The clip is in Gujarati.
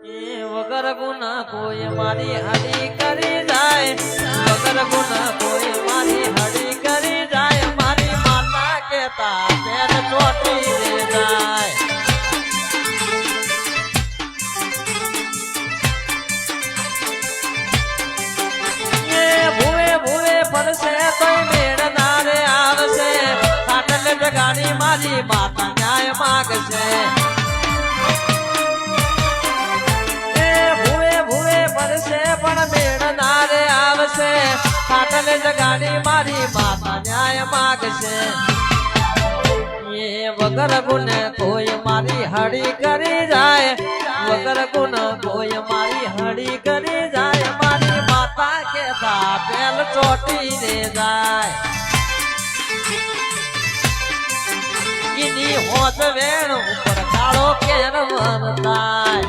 વગર ગુના કોઈ મારી હડી કરી જાય, વગર ગુના કોઈ મારી હડી કરી જાય, મારી માતા કેતા બેન ચોટી રે જાય. એ ભૂવે ભૂવે ફરશે તોય મેળ ના રે આવશે, ખાટલ જગાડી મારી માતા ન્યાય માગશે. પણ મેળ ના રે આવશે, ખાટલે જગાડી મારી માતા ન્યાય માગશે. એ વગર ગુણ કોઈ મારી હડી કરી જાય, વગર ગુણ કોઈ મારી હડી કરી જાય, મારી માતા કેતા પેલ ચોટી રે જાય. એની હોત વેણ ઉપર કાળો કેર વરતાય.